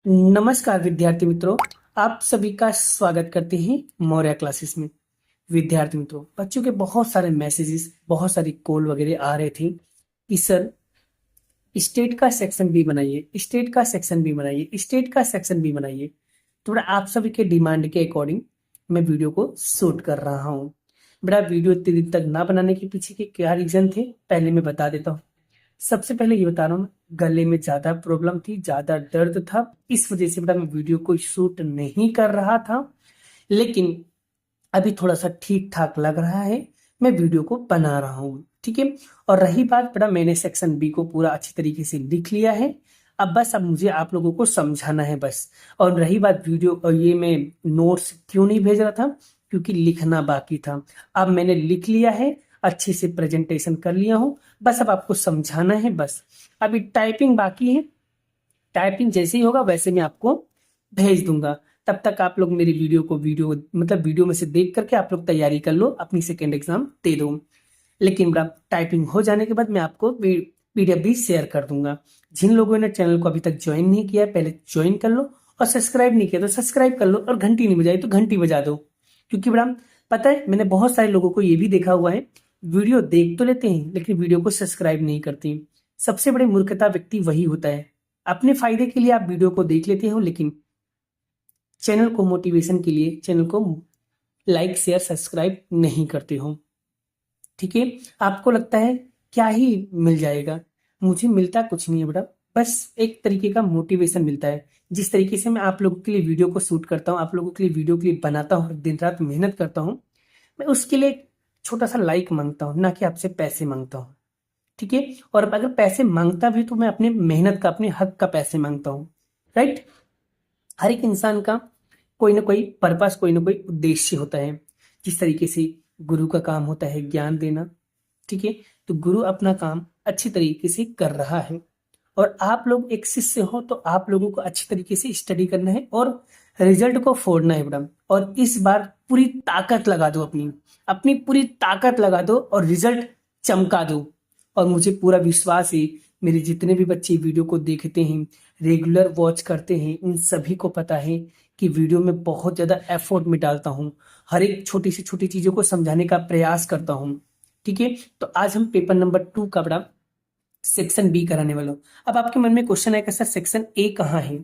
नमस्कार विद्यार्थी मित्रों, आप सभी का स्वागत करते हैं मौर्य क्लासेस में। विद्यार्थी मित्रों, बच्चों के बहुत सारे मैसेजेस, बहुत सारी कॉल वगैरह आ रहे थे कि सर स्टेट का सेक्शन बी बनाइए, स्टेट का सेक्शन बी बनाइए, स्टेट का सेक्शन बी बनाइए। थोड़ा आप सभी के डिमांड के अकॉर्डिंग मैं वीडियो को शूट कर रहा हूँ। बड़ा वीडियो इतने दिन तक ना बनाने के पीछे के क्या रीजन थे, पहले मैं बता देता हूँ। सबसे पहले ये बता रहा हूँ, गले में ज्यादा प्रॉब्लम थी, ज्यादा दर्द था, इस वजह से बेटा मैं वीडियो को शूट नहीं कर रहा था। लेकिन अभी थोड़ा सा ठीक ठाक लग रहा है, मैं वीडियो को बना रहा हूँ, ठीक है। और रही बात बेटा, मैंने सेक्शन बी को पूरा अच्छी तरीके से लिख लिया है। अब मुझे आप लोगों को समझाना है बस। और रही बात वीडियो, और ये मैं नोट्स क्यों नहीं भेज रहा था, क्योंकि लिखना बाकी था। अब मैंने लिख लिया है, अच्छे से प्रेजेंटेशन कर लिया हूँ, बस अब आपको समझाना है बस। अभी टाइपिंग बाकी है, टाइपिंग जैसे ही होगा वैसे मैं आपको भेज दूंगा। तब तक आप लोग मेरी वीडियो में से देख करके आप लोग तैयारी कर लो, अपनी सेकेंड एग्जाम दे दो। लेकिन बड़ा टाइपिंग हो जाने के बाद मैं आपको पीडीएफ भी शेयर कर दूंगा। जिन लोगों ने चैनल को अभी तक ज्वाइन नहीं किया है, पहले ज्वाइन कर लो, और सब्सक्राइब नहीं किया तो सब्सक्राइब कर लो, और घंटी नहीं बजाई तो घंटी बजा दो। क्योंकि बड़ा पता है, मैंने बहुत सारे लोगों को ये भी देखा हुआ है, वीडियो देख तो लेते हैं लेकिन वीडियो को सब्सक्राइब नहीं करते। सबसे बड़ी मूर्खता व्यक्ति वही होता है। अपने फायदे के लिए आप वीडियो को देख लेते हो, लेकिन चैनल को मोटिवेशन के लिए चैनल को लाइक शेयर सब्सक्राइब नहीं करते हो, ठीक है। आपको लगता है क्या ही मिल जाएगा, मुझे मिलता कुछ नहीं है बेटा, बस एक तरीके का मोटिवेशन मिलता है। जिस तरीके से मैं आप लोगों के लिए वीडियो को शूट करता हूँ, आप लोगों के लिए वीडियो के लिए बनाता हूँ, दिन रात मेहनत करता हूँ, मैं उसके लिए एक छोटा सा लाइक मांगता हूँ, ना कि आपसे पैसे मांगता हूँ, ठीक है। और अगर पैसे मांगता भी तो मैं अपने मेहनत का, अपने हक का पैसे मांगता हूँ, राइट। हर एक इंसान का कोई ना कोई पर्पस, कोई ना कोई उद्देश्य होता है। जिस तरीके से गुरु का काम होता है ज्ञान देना, ठीक है। तो गुरु अपना काम अच्छी तरीके से कर रहा है, और आप लोग एक शिष्य हो तो आप लोगों को अच्छी तरीके से स्टडी करना है और रिजल्ट को फोड़ना है मैडम। और इस बार पूरी ताकत लगा दो, अपनी अपनी पूरी ताकत लगा दो और रिजल्ट चमका दो। और मुझे पूरा विश्वास है, मेरे जितने भी बच्चे वीडियो को देखते हैं, रेगुलर वॉच करते हैं, उन सभी को पता है कि वीडियो में बहुत ज्यादा एफर्ट में डालता हूँ, हर एक छोटी से छोटी चीजों को समझाने का प्रयास करता हूँ, ठीक है। तो आज हम पेपर नंबर 2 का बड़ा सेक्शन बी कराने वाला हूँ। अब आपके मन में क्वेश्चन आएगा, सर सेक्शन ए कहाँ है?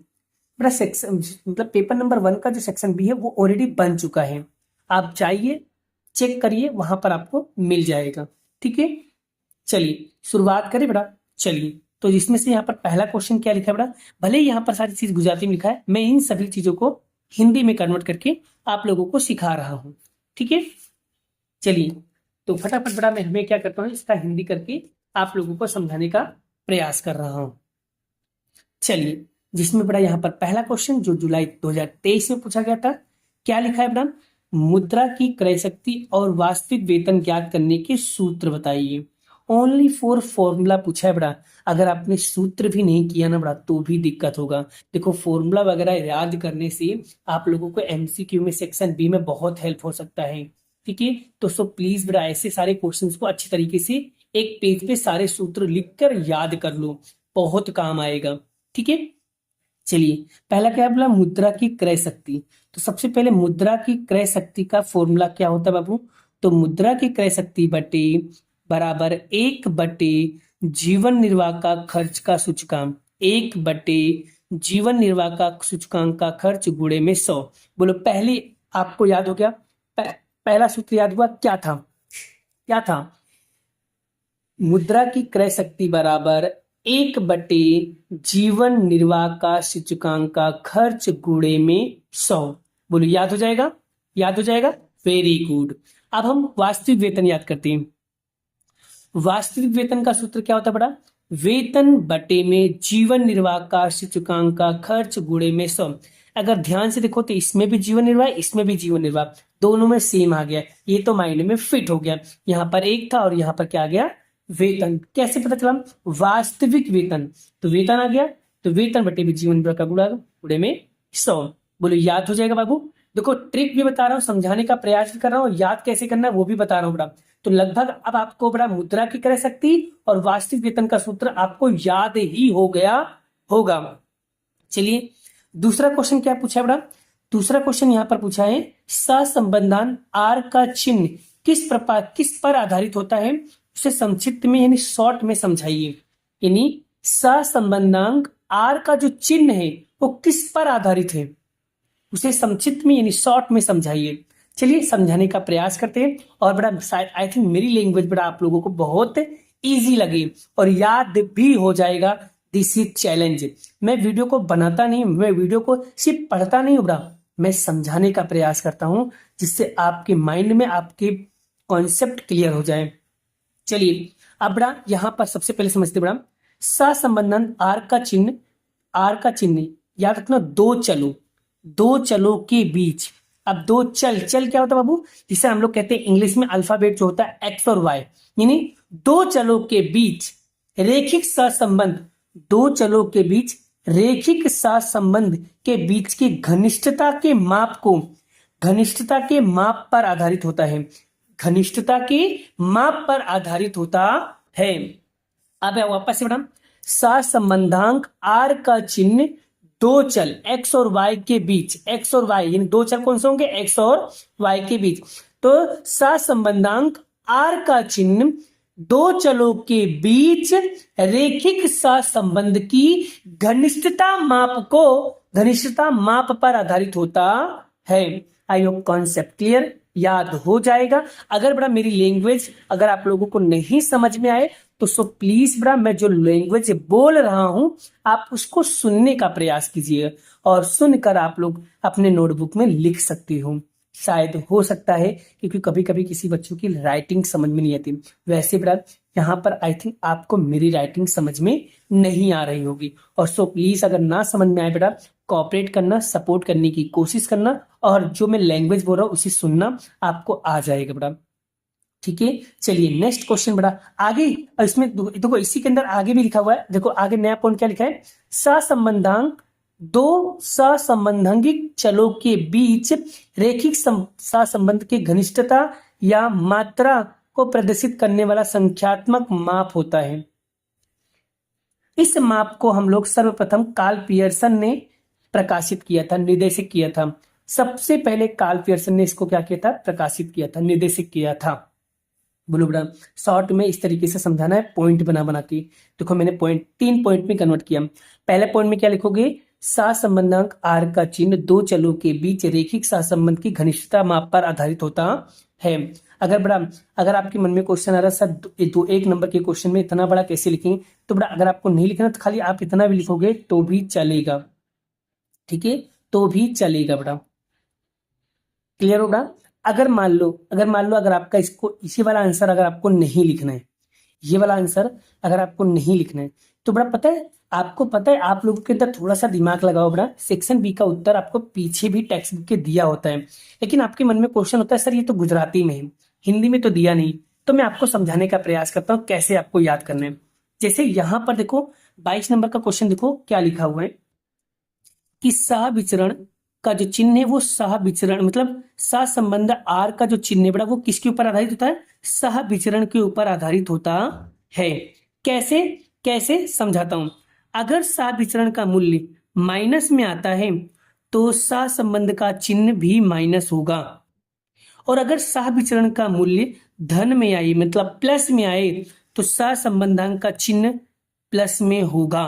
बड़ा सेक्शन मतलब पेपर नंबर 1 का जो सेक्शन बी है वो ऑलरेडी बन चुका है। आप जाइए, चेक करिए, वहां पर आपको मिल जाएगा, ठीक है। चलिए शुरुआत करें बेटा। चलिए, तो इसमें से यहाँ पर पहला क्वेश्चन क्या लिखा है बेटा? भले ही यहाँ पर सारी चीज गुजराती में लिखा है, मैं इन सभी चीजों को हिंदी में कन्वर्ट करके आप लोगों को सिखा रहा हूँ, ठीक है। चलिए, तो फटाफट बड़ा मैं हमें क्या करता हूँ, इसका हिंदी करके आप लोगों को समझाने का प्रयास कर रहा हूँ। चलिए, जिसमें बड़ा यहाँ पर पहला क्वेश्चन जो जुलाई 2023 में पूछा गया था, क्या लिखा है बड़ा? मुद्रा की क्रय शक्ति और वास्तविक वेतन ज्ञात करने के सूत्र बताइए। ओनली फॉर फॉर्मूला पूछा है बड़ा। अगर आपने सूत्र भी नहीं किया ना बड़ा तो भी दिक्कत होगा। देखो, फॉर्मूला वगैरह याद करने से आप लोगों को एमसीक्यू में सेक्शन बी में बहुत हेल्प हो सकता है, ठीक है। तो सो प्लीज बड़ा ऐसे सारे क्वेश्चंस को अच्छी तरीके से एक पेज पे सारे सूत्र लिखकर याद कर लो, बहुत काम आएगा, ठीक है। चलिए, पहला क्या बोला? मुद्रा की क्रय शक्ति। तो सबसे पहले मुद्रा की क्रय शक्ति का फॉर्मूला क्या होता है बाबू? तो मुद्रा की क्रय शक्ति बटे बराबर 1 बटे जीवन निर्वाह का खर्च का सूचकांक, 1 बटे जीवन निर्वाह का सूचकांक का खर्च गुणे में 100। बोलो, पहले आपको याद हो गया? पहला सूत्र याद हुआ? क्या था? क्या था? मुद्रा की क्रय शक्ति बराबर 1 बटे जीवन निर्वाह का सूचकांक का खर्च गुणे में 100। बोलो, याद हो जाएगा? याद हो जाएगा, वेरी गुड। अब हम वास्तविक वेतन याद करते हैं। वास्तविक वेतन का सूत्र क्या होता है बड़ा? वेतन बटे में जीवन निर्वाह का सूचकांक का खर्च गुणे में 100। अगर ध्यान से देखो तो इसमें भी जीवन निर्वाह, इसमें भी जीवन निर्वाह, दोनों में सेम आ गया। ये तो माइंड में फिट हो गया। यहाँ पर एक था और यहाँ पर क्या आ गया? वेतन। कैसे पता चला? वास्तविक वेतन, तो वेतन आ गया, तो वेतन बटे में जीवन निर्वाह का गुणे में 100। बोलो, याद हो जाएगा बाबू? देखो, ट्रिक भी बता रहा हूँ, समझाने का प्रयास भी कर रहा हूँ, याद कैसे करना है वो भी बता रहा हूँ बड़ा। तो लगभग अब आपको बड़ा मुद्रा की क्रय शक्ति और वास्तविक वेतन का सूत्र आपको याद ही हो गया होगा। चलिए, दूसरा क्वेश्चन क्या पूछा है बड़ा, दूसरा क्वेश्चन यहाँ पर पूछा है सहसंबंधान आर का चिन्ह किस पर आधारित होता है, उसे संक्षिप्त में यानी शॉर्ट में समझाइए। यानी सहसंबंधांक आर का जो चिन्ह है वो किस पर आधारित है, उसे संक्षिप्त में यानी शॉर्ट में समझाइए। चलिए समझाने का प्रयास करते हैं और बड़ा शायद आई थिंक मेरी लैंग्वेज बड़ा आप लोगों को बहुत इजी लगे और याद भी हो जाएगा। This is challenge. मैं वीडियो को बनाता नहीं, मैं वीडियो को सिर्फ पढ़ता नहीं हूँ बड़ा, मैं समझाने का प्रयास करता हूँ जिससे आपके माइंड में आपके कॉन्सेप्ट क्लियर हो जाए। चलिए अब बड़ा यहाँ पर सबसे पहले समझते बड़ा, सहसंबंधन आर का चिन्ह याद रखना दो चलों के बीच। अब दो चल क्या होता है बाबू, जिसे हम लोग कहते हैं इंग्लिश में अल्फाबेट जो होता है एक्स और वाई, यानी दो चलों के बीच रेखिक सहसंबंध, दो चलों के बीच रेखिक सहसंबंध के बीच की घनिष्ठता के माप को घनिष्ठता के माप पर आधारित होता है, घनिष्ठता के माप पर आधारित होता है। अब वापस से बढ़ा, सहसंबंधांक आर का चिन्ह दो चल एक्स और वाई के बीच, एक्स और वाई यानी दो चल कौन से होंगे, एक्स और वाई के बीच। तो सहसंबंधांक आर का चिन्ह दो चलों के बीच रेखिक सहसंबंध की घनिष्ठता माप पर आधारित होता है। आई होप कॉन्सेप्ट क्लियर, याद हो जाएगा। अगर बड़ा मेरी लैंग्वेज अगर आप लोगों को नहीं समझ में आए तो सो प्लीज बड़ा मैं जो लैंग्वेज बोल रहा हूं आप उसको सुनने का प्रयास कीजिए और सुनकर आप लोग अपने नोटबुक में लिख सकते हो। शायद हो सकता है क्योंकि कभी कभी किसी बच्चों की राइटिंग समझ में नहीं आती। वैसे बड़ा यहाँ पर आई थिंक आपको मेरी राइटिंग समझ में नहीं आ रही होगी और सो प्लीज अगर ना समझ में आए बेटा कोऑपरेट करना, सपोर्ट करने की कोशिश करना और जो मैं लैंग्वेज बोल रहा हूँ उसे सुनना, आपको आ जाएगा बेटा। ठीक है, चलिए नेक्स्ट क्वेश्चन बड़ा आगे, और इसमें देखो इसी के अंदर आगे भी लिखा हुआ है, देखो आगे नया पॉइंट क्या लिखा है, सहसंबंधांक दो सहसंबंधिक चलों के बीच रेखिक सहसंबंध की घनिष्ठता या मात्रा को प्रदर्शित करने वाला संख्यात्मक माप होता है। इस माप को हम लोग सर्वप्रथम कार्ल पियर्सन ने प्रकाशित किया था, निर्देशित किया था। सबसे पहले कार्ल पियर्सन ने इसको क्या किया था, प्रकाशित किया था, निर्देशित किया था। बोलो बेटा शॉर्ट में इस तरीके से समझाना है, पॉइंट बना के। देखो मैंने तीन पॉइंट में कन्वर्ट किया। पहले पॉइंट में क्या लिखोगे, सहसंबंधांक आर का चिन्ह दो चलों के बीच रेखिक सहसंबंध की घनिष्ठता माप पर आधारित होता है। अगर आपके मन में क्वेश्चन आ रहा सर दो एक नंबर के क्वेश्चन में इतना बड़ा कैसे लिखेंगे, तो बड़ा अगर आपको नहीं लिखना तो खाली आप इतना भी लिखोगे तो भी चलेगा। ठीक है, तो भी चलेगा बेटा। क्लियर होगा। अगर मान लो अगर आपका इसको इसी वाला आंसर अगर आपको नहीं लिखना है, ये वाला आंसर अगर आपको नहीं लिखना है तो बड़ा आपको पता है आप लोगों के अंदर थोड़ा सा दिमाग लगाओ बड़ा, सेक्शन बी का उत्तर आपको पीछे भी टेक्स्ट बुक के दिया होता है, लेकिन आपके मन में क्वेश्चन होता है सर ये तो गुजराती में है, हिंदी में तो दिया नहीं। तो मैं आपको समझाने का प्रयास करता हूँ कैसे आपको याद करना है। जैसे यहाँ पर देखो 22 नंबर का क्वेश्चन, देखो क्या लिखा हुआ है कि सहविचरण का जो चिन्ह है वो सहविचरण मतलब सहसंबंध आर का जो चिन्ह है बड़ा वो किसके ऊपर आधारित होता है, सहविचरण के ऊपर आधारित होता है। कैसे कैसे समझाता हूं। अगर सहविचरण का मूल्य माइनस में आता है तो सहसंबंध का चिन्ह भी माइनस होगा, और अगर सहविचरण का मूल्य धन में आए मतलब प्लस में आए तो सहसंबंधांक का चिन्ह प्लस में होगा।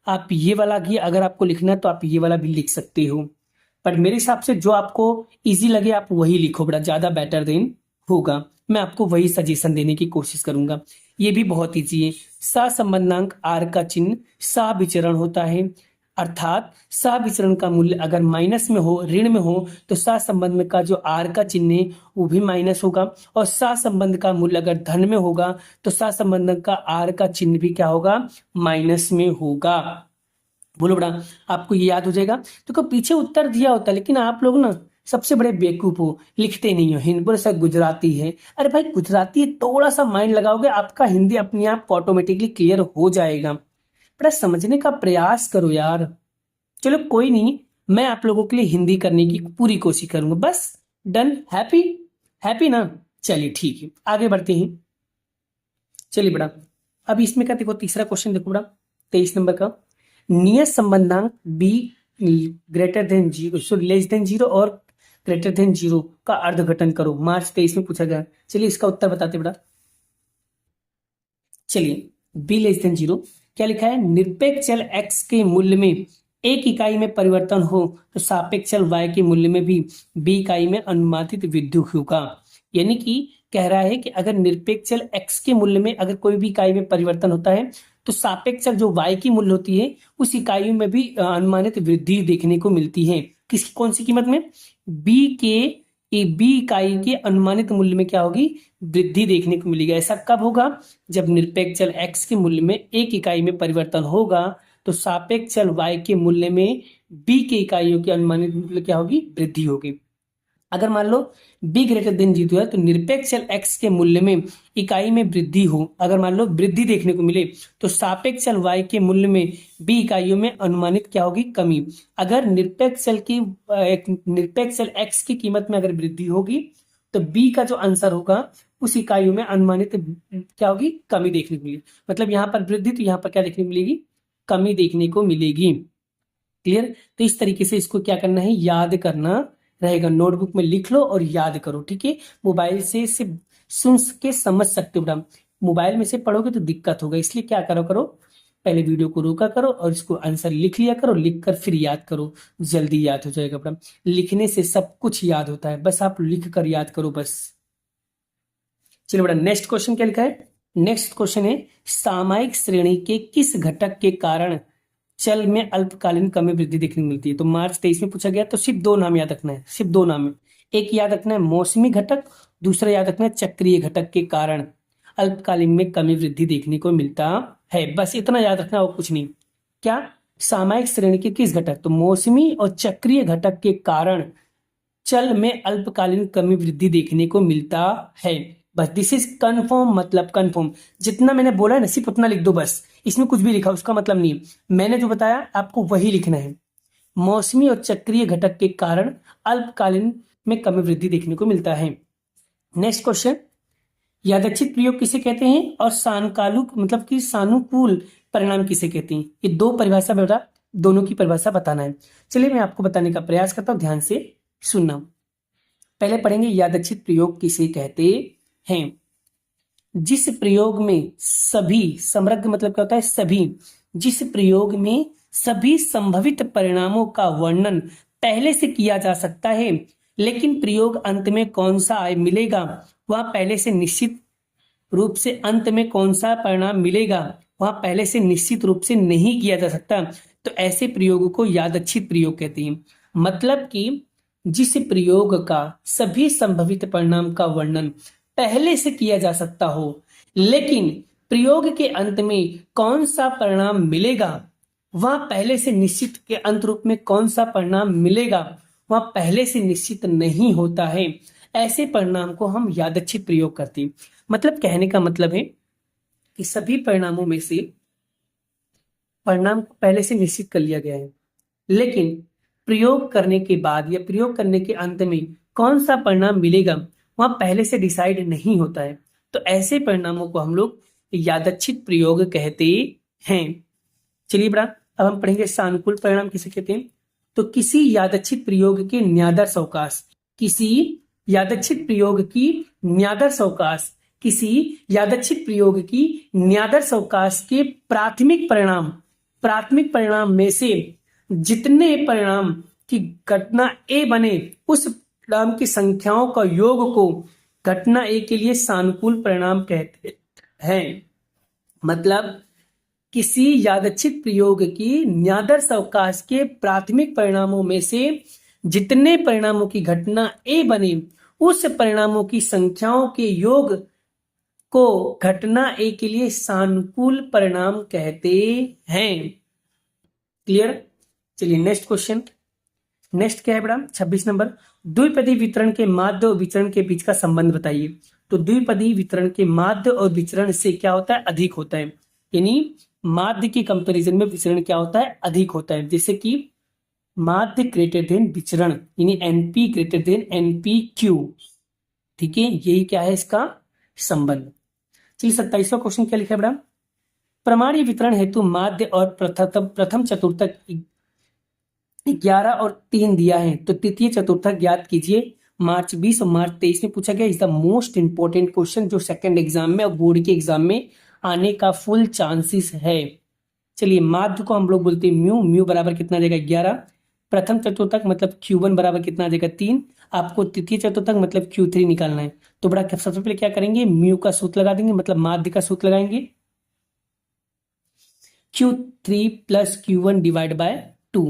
आप ये वाला भी अगर आपको लिखना है तो आप ये वाला भी लिख सकते हो, पर मेरे हिसाब से जो आपको इजी लगे आप वही लिखो बड़ा, ज्यादा बेटर देन होगा। मैं आपको वही सजेशन देने की कोशिश करूंगा। ये भी बहुत इजी है। सहसंबंधांक आर का चिन्ह सहविचरण होता है, अर्थात सहविचरण का मूल्य अगर माइनस में हो, ऋण में हो, तो सहसंबंध में का जो आर का चिन्ह है वो भी माइनस होगा, और सहसंबंध का मूल्य अगर धन में होगा तो सहसंबंध का आर का चिन्ह भी क्या होगा, माइनस में होगा। बोलो बड़ा आपको ये याद हो जाएगा। तो पीछे उत्तर दिया होता है लेकिन आप लोग ना सबसे बड़े बेवकूफ हो, लिखते नहीं हो। हिंदी बोले सर गुजराती है, अरे भाई गुजराती है, थोड़ा सा माइंड लगाओगे आपका हिंदी अपने आप ऑटोमेटिकली क्लियर हो जाएगा। बड़ा समझने का प्रयास करो यार। चलो कोई नहीं, मैं आप लोगों के लिए हिंदी करने की पूरी कोशिश करूंगा। बस डन, हैप्पी हैप्पी ना। चलिए ठीक है आगे बढ़ते हैं। चलिए बड़ा अब इसमें का देखो तीसरा क्वेश्चन देखो बड़ा 23 नंबर का, नियत संबंधांक B greater than zero, sorry less than zero और ग्रेटर देन जीरो का अर्धघटन करो। मार्च 23 में पूछा गया। चलिए इसका उत्तर बताते बेटा। चलिए बी लेस देन जीरो क्या लिखा है, निरपेक्ष चल x के मूल्य में एक इकाई में परिवर्तन हो तो सापेक्ष चल y के मूल्य में भी b इकाई में अनुमानित वृद्धि होगा। यानी कि कह रहा है कि अगर निरपेक्ष चल x के मूल्य में अगर कोई भी इकाई में परिवर्तन होता है तो सापेक्ष चल जो y की मूल्य होती है उस इकाई में भी अनुमानित वृद्धि देखने को मिलती है। किस कौन सी कीमत में, बी इकाई के अनुमानित मूल्य में क्या होगी, वृद्धि देखने को मिलेगी। ऐसा कब होगा, जब निरपेक्ष चल x के मूल्य में एक इकाई में परिवर्तन होगा तो सापेक्ष चल y के मूल्य में b के इकाइयों की अनुमानित मूल्य क्या होगी, वृद्धि होगी। अगर मान लो b ग्रेटर देन जीरो है तो निरपेक्ष चल x के मूल्य में इकाई में वृद्धि हो, अगर मान लो वृद्धि देखने को मिले तो सापेक्ष चल y के मूल्य में b इकाइयों में अनुमानित क्या होगी, कमी। अगर निरपेक्ष चल x की कीमत में अगर वृद्धि होगी तो b का जो आंसर होगा उस इकाइयों में अनुमानित क्या होगी, कमी देखने को मिलेगी। मतलब यहाँ पर वृद्धि तो यहाँ पर क्या देखने को मिलेगी, कमी देखने को मिलेगी। क्लियर। तो इस तरीके से इसको क्या करना है, याद करना रहेगा। नोटबुक में लिख लो और याद करो, ठीक है। मोबाइल से सिर्फ सुन के समझ सकते हो बेटा, मोबाइल में से पढ़ोगे तो दिक्कत होगा। इसलिए क्या करो पहले वीडियो को रोका करो और इसको आंसर लिख लिया करो, लिख कर फिर याद करो, जल्दी याद हो जाएगा बेटा। लिखने से सब कुछ याद होता है, बस आप लिख कर याद करो बस। चलो बेटा नेक्स्ट क्वेश्चन क्या लिखा है, नेक्स्ट क्वेश्चन है सामयिक श्रेणी के किस घटक के कारण चल में अल्पकालीन कमी वृद्धि देखने को मिलती है। तो मार्च 23 में पूछा गया तो सिर्फ दो नाम याद रखना है, सिर्फ दो नाम है। एक याद रखना है मौसमी घटक, दूसरा याद रखना है चक्रीय घटक के कारण अल्पकालीन में कमी वृद्धि देखने को मिलता है। बस इतना याद रखना और कुछ नहीं। क्या, सामयिक श्रेणी के किस घटक, तो मौसमी और चक्रीय घटक के कारण चल में अल्पकालीन कमी वृद्धि देखने को मिलता है। बस दिस इज कन्फर्म, मतलब कन्फर्म। जितना मैंने बोला है ना सिर्फ उतना लिख दो बस, इसमें कुछ भी लिखा उसका मतलब नहीं है। मैंने जो बताया आपको वही लिखना है। मौसमी और चक्रीय घटक के कारण अल्पकालीन में कमी वृद्धि देखने को मिलता है। नेक्स्ट क्वेश्चन, यादच्छित प्रयोग किसे कहते हैं और सानुकालिक मतलब कि सानुकूल परिणाम किसे कहते हैं। ये दो परिभाषा बेटा, दोनों की परिभाषा बताना है। चलिए मैं आपको बताने का प्रयास करता हूं, ध्यान से सुनना। पहले पढ़ेंगे यादच्छित प्रयोग किसे कहते हैं। जिस प्रयोग में सभी, समग्र मतलब क्या होता है, सभी, जिस प्रयोग में सभी संभावित परिणामों का वर्णन पहले से किया जा सकता है लेकिन प्रयोग अंत में कौन सा मिलेगा वह पहले से निश्चित रूप से, अंत में कौन सा परिणाम मिलेगा वह पहले से निश्चित रूप से नहीं किया जा सकता, तो ऐसे प्रयोग को यादच्छित प्रयोग कहते हैं। मतलब कि जिस प्रयोग का सभी संभावित परिणाम का वर्णन पहले से किया जा सकता हो लेकिन प्रयोग के अंत में कौन सा परिणाम मिलेगा वह पहले से निश्चित, के अंत रूप में कौन सा परिणाम मिलेगा वह पहले से निश्चित नहीं होता है, ऐसे परिणाम को हम यादच्छित प्रयोग करते हैं। मतलब कहने का मतलब है कि सभी परिणामों में से परिणाम को पहले से निश्चित कर लिया गया है लेकिन प्रयोग करने के बाद या प्रयोग करने के अंत में कौन सा परिणाम मिलेगा वह पहले से डिसाइड नहीं होता है, तो ऐसे परिणामों को हम लोग यादच्छित प्रयोग कहते हैं। चलिए बड़ा, अब हम पढ़ेंगे सानुकूल परिणाम किसे कहते हैं। तो किसी यादच्छित प्रयोग के न्यादर्श अवकाश, किसी यादच्छित प्रयोग की न्यादर्श अवकाश, किसी यादच्छित प्रयोग की न्यादर्श अवकाश के प्राथमिक परिणाम में से जितने परिणाम की घटना ए बने उस परिणाम की संख्याओं का योग को घटना ए के लिए सानुकूल परिणाम कहते हैं। मतलब किसी यादच्छित प्रयोग की न्यादर्श अवकाश के प्राथमिक परिणामों में से जितने परिणामों की घटना ए बने उस परिणामों की संख्याओं के योग को घटना ए के लिए सानुकूल परिणाम कहते हैं। क्लियर। चलिए नेक्स्ट क्वेश्चन, नेक्स्ट क्या है बड़ा, 26 नंबर, द्विपदी वितरण के माध्य और विचरण के बीच का संबंध बताइए। तो द्विपदी वितरण के माध्य और विचरण से क्या होता है, अधिक होता है। यानी माध्य के कंपैरिजन में विचरण क्या होता है, अधिक होता है। जैसे कि माध्य ग्रेटर देन विचरण, यानी एनपी ग्रेटर देन एनपीक्यू। ठीक है, यही क्या है इसका संबंध। चलिए 27वां क्वेश्चन क्या लिखा है बड़ा, प्रमाणीय वितरण हेतु माध्य और प्रथम चतुर्थक 11 और 3 दिया है, तो तृतीय चतुर्थक ज्ञात कीजिए। मार्च 20 और मार्च 23 में पूछा गया। Is the most important question जो सेकंड एग्जाम में और बोर्ड के एग्जाम में आने का फुल चांसेस है। चलिए, माध्य को हम लोग बोलते हैं म्यू। म्यू बराबर कितना आ जाएगा 11। प्रथम चतुर्थक मतलब Q1 बराबर कितना आ जाएगा 3। आपको तृतीय चतुर्थक मतलब Q3 निकालना है। तो बड़ा सबसे पहले क्या करेंगे, म्यू का सूत्र लगा देंगे, मतलब माध्य का सूत्र लगाएंगे। Q3 plus Q1 divide by 2।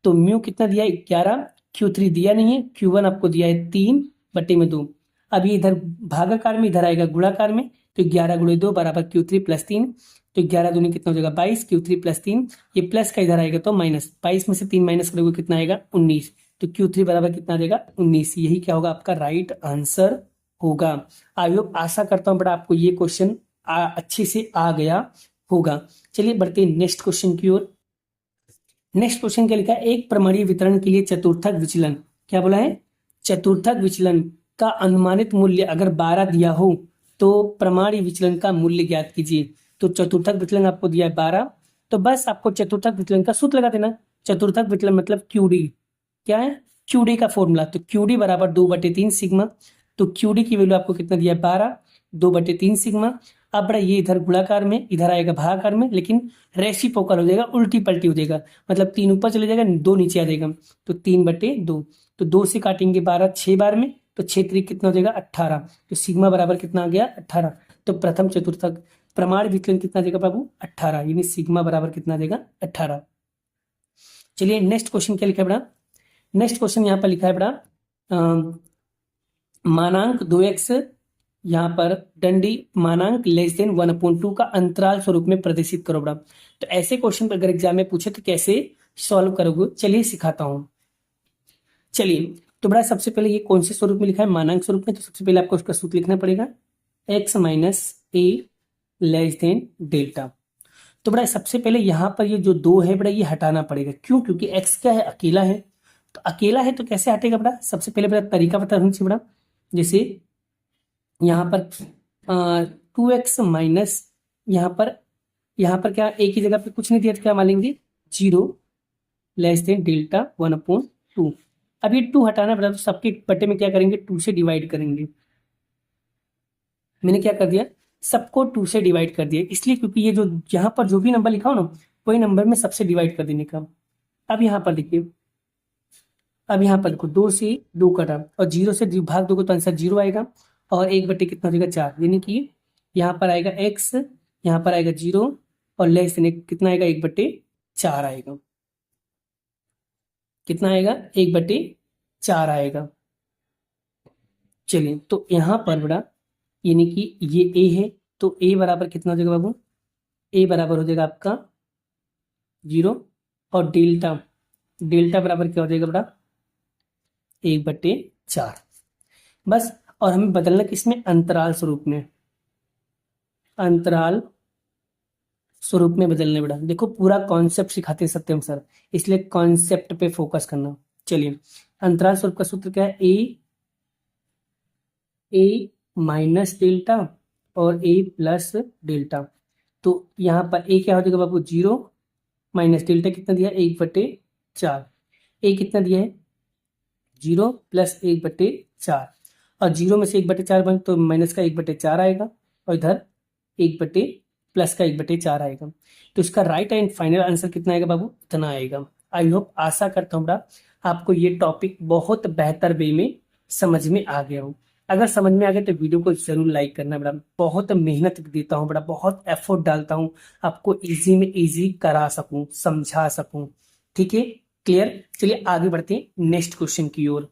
तो म्यू कितना दिया है 11, Q3 दिया नहीं है, Q1 आपको दिया है 3/2। अब ये इधर भागाकार में, इधर आएगा गुणाकार में, तो 11 गुणे 2 बराबर Q3 प्लस 3। तो 11 दूनी कितना हो जाएगा 22, Q3 प्लस 3। ये प्लस का इधर आएगा तो माइनस, 22 में से 3 माइनस करोगे कितना आएगा 19। तो Q3 बराबर कितना आ जाएगा 19। यही क्या होगा आपका राइट आंसर होगा। आई होप, आशा करता हूं बड़ा आपको ये क्वेश्चन अच्छे से आ गया होगा। चलिए बढ़ते हैं नेक्स्ट क्वेश्चन की ओर। नेक्स्ट क्वेश्चन क्या लिखा है, एक प्रमाणीय वितरण के लिए चतुर्थक विचलन, क्या बोला है, चतुर्थक विचलन का अनुमानित मूल्य अगर 12 दिया हो तो प्रमाणीय विचलन का मूल्य ज्ञात कीजिए। तो चतुर्थक विचलन आपको दिया है 12, तो बस आपको चतुर्थक विचलन का सूत्र लगा देना। चतुर्थक विचलन मतलब QD, क्या है QD का फॉर्मूला। तो QD बराबर 2/3 सिग्मा। तो QD की वैल्यू आपको कितना दिया है 12, 2/3 सिग्मा। अब बड़ा ये इधर गुणाकार में, इधर आएगा भागाकार में, लेकिन रेसिप्रोकल हो जाएगा, उल्टी पलटी हो जाएगा, मतलब 3 ऊपर चले जाएगा 2 नीचे आ जाएगा। तो 3/2। तो 2 से काटेंगे 12 6 बार में, तो 6 3 कितना हो जाएगा 18। तो सिग्मा बराबर कितना आ गया 18। तो प्रथम चतुर्थक प्रमाण विचलन कितना देगा बाबू 18, यानी सिग्मा बराबर कितना देगा 18। चलिए नेक्स्ट क्वेश्चन क्या लिखा है बड़ा, नेक्स्ट क्वेश्चन यहाँ पर लिखा है बड़ा मानांक 2x, यहाँ पर दंडी मानांक लेस देन 1/2 का अंतराल स्वरूप में प्रदर्शित करो बड़ा। तो ऐसे क्वेश्चन अगर एग्जाम में पूछे तो कैसे सॉल्व करोगे, चलिए सिखाता हूं। चलिए, तो बड़ा सबसे पहले ये कौन से स्वरूप में लिखा है, मानांक स्वरूप में। तो सबसे पहले आपको उसका सूत्र लिखना पड़ेगा, x - a less than delta. तो बड़ा सबसे पहले यहाँ पर ये जो 2 है बड़ा, ये हटाना पड़ेगा। क्यों, क्योंकि x क्या है अकेला है। तो अकेला है तो कैसे हटेगा बड़ा, सबसे पहले बड़ा तरीका बता होना चाहिए बड़ा। जैसे यहाँ पर 2x माइनस, यहाँ पर क्या एक ही जगह पे कुछ नहीं दिया तो क्या मान लेंगे 0 लेस देन डेल्टा 1/2। अब ये 2 हटाना पड़ा, तो सबके बटे में क्या करेंगे 2 से डिवाइड करेंगे। मैंने क्या कर दिया, सबको 2 से डिवाइड कर दिया, इसलिए क्योंकि ये जो यहाँ पर जो भी नंबर लिखा हो ना, वही नंबर में सबसे डिवाइड कर देने का। अब यहाँ पर देखिए, अब यहाँ पर देखो 2 से 2 कटा, और 0 से भाग दोगे तो आंसर 0 आएगा, और 1/, कितना हो जाएगा 4, यानी कि यहाँ पर आएगा x, यहाँ पर आएगा 0, और लेस देन कितना आएगा 1/4 आएगा। कितना आएगा 1/4 आएगा। चलिए, तो यहाँ पर बड़ा यानी कि ये a है, तो a बराबर कितना हो जाएगा बाबू, a बराबर हो जाएगा आपका 0, और डेल्टा, डेल्टा बराबर क्या हो जाएगा बड़ा 1/4 बस। और हमें बदलना किसमें, अंतराल स्वरूप में, अंतराल स्वरूप में बदलने बड़ा। देखो पूरा कॉन्सेप्ट सिखाते सत्यम सर, इसलिए कॉन्सेप्ट पे फोकस करना। चलिए, अंतराल स्वरूप का सूत्र क्या है, a माइनस डेल्टा और a प्लस डेल्टा। तो यहाँ पर a क्या हो जाएगा बाबू 0, माइनस डेल्टा कितना दिया 1/4, a कितना दिया है 0 प्लस 1/4, और 0 में से 1/4 बन तो माइनस का 1/4 आएगा, और इधर 1 प्लस का 1/4 आएगा। तो इसका राइट एंड फाइनल आंसर कितना आएगा बाबू, इतना आएगा। आई होप, आशा करता हूँ बड़ा आपको ये टॉपिक बहुत बेहतर वे में समझ में आ गया हो। अगर समझ में आ गया तो वीडियो को जरूर लाइक करना बड़ा। बहुत मेहनत देता हूँ बड़ा, बहुत एफर्ट डालता हूँ आपको इजी में इजी करा सकूं, समझा सकूं। ठीक है, क्लियर। चलिए आगे बढ़ते हैं नेक्स्ट क्वेश्चन की ओर।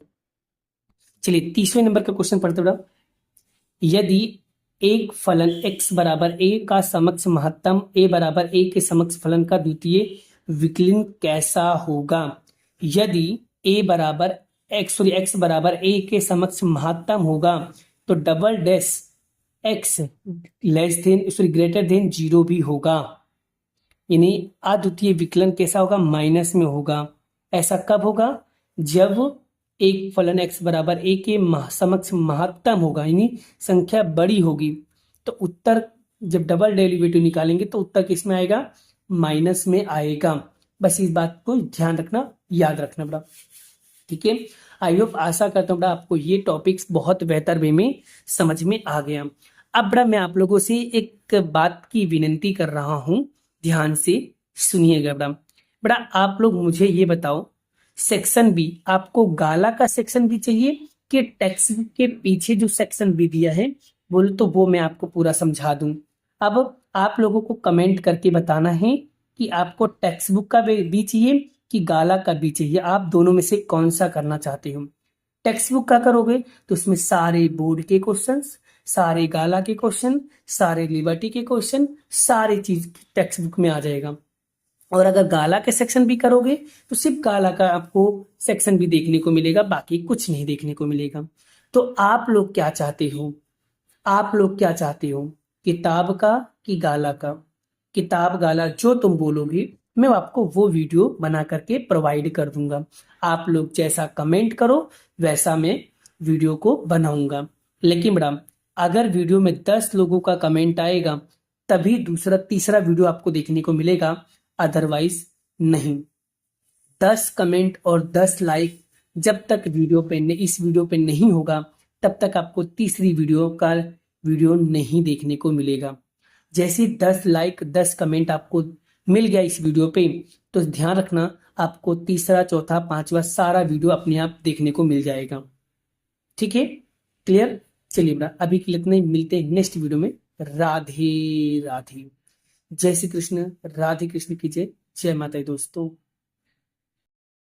चलिए तीसरे नंबर का क्वेश्चन पढ़ते बड़ा। यदि एक फलन x बराबर a का समक्ष महत्तम a बराबर a के समक्ष फलन का द्वितीय विकलन कैसा होगा। यदि a बराबर x बराबर a के समक्ष महत्तम होगा तो double dash x less than greater than 0 भी होगा, यानी अद्वितीय विकलन कैसा होगा, माइनस में होगा। ऐसा कब होगा, जब एक फलन x बराबर a के समक्ष महत्तम होगा, यानी संख्या बड़ी होगी। तो उत्तर जब डबल डेरिवेटिव निकालेंगे तो उत्तर किस में आएगा, माइनस में आएगा। बस इस बात को ध्यान रखना, याद रखना बेटा। ठीक है, आई होप, आशा करता हूँ बेटा आपको ये टॉपिक्स बहुत बेहतर वे में समझ में आ गया। अब बेटा मैं आप लोगों से एक बात की विनती कर रहा हूँ, ध्यान से सुनिएगा बेटा। बेटा आप लोग मुझे ये बताओ, सेक्शन बी आपको गाला का सेक्शन बी चाहिए कि टेक्स्ट बुक के पीछे जो सेक्शन बी दिया है बोल तो वो मैं आपको पूरा समझा दूं। अब आप लोगों को कमेंट करके बताना है कि आपको टेक्स्ट बुक का बी चाहिए कि गाला का बी चाहिए, आप दोनों में से कौन सा करना चाहते हो। टेक्स्ट बुक का करोगे तो उसमें सारे बोर्ड के क्वेश्चंस, सारे गाला के क्वेश्चन, सारे लिबर्टी के क्वेश्चन, सारी चीज टेक्स्ट बुक में आ जाएगा। और अगर गाला के सेक्शन भी करोगे तो सिर्फ गाला का आपको सेक्शन भी देखने को मिलेगा, बाकी कुछ नहीं देखने को मिलेगा। तो आप लोग क्या चाहते हो, आप लोग क्या चाहते हो, किताब का कि गाला का? किताब गाला जो तुम बोलोगे मैं आपको वो वीडियो बना करके प्रोवाइड कर दूंगा। आप लोग जैसा कमेंट करो वैसा मैं वीडियो को बनाऊंगा। लेकिन मैडम अगर वीडियो में 10 लोगों का कमेंट आएगा तभी दूसरा तीसरा वीडियो आपको देखने को मिलेगा, अदरवाइज नहीं। 10 कमेंट और 10 लाइक जब तक इस वीडियो पे नहीं होगा तब तक आपको तीसरी वीडियो का वीडियो नहीं देखने को मिलेगा। जैसे 10 लाइक 10 कमेंट आपको मिल गया इस वीडियो पे तो ध्यान रखना आपको तीसरा चौथा पांचवा सारा वीडियो अपने आप देखने को मिल जाएगा। ठीक है, क्लियर? चलिए बेटा अभी के लिए इतना ही, मिलते हैं नेक्स्ट वीडियो में। राधे राधे, जय श्री कृष्ण, राधे कृष्ण की जय, जय माता दी दोस्तों।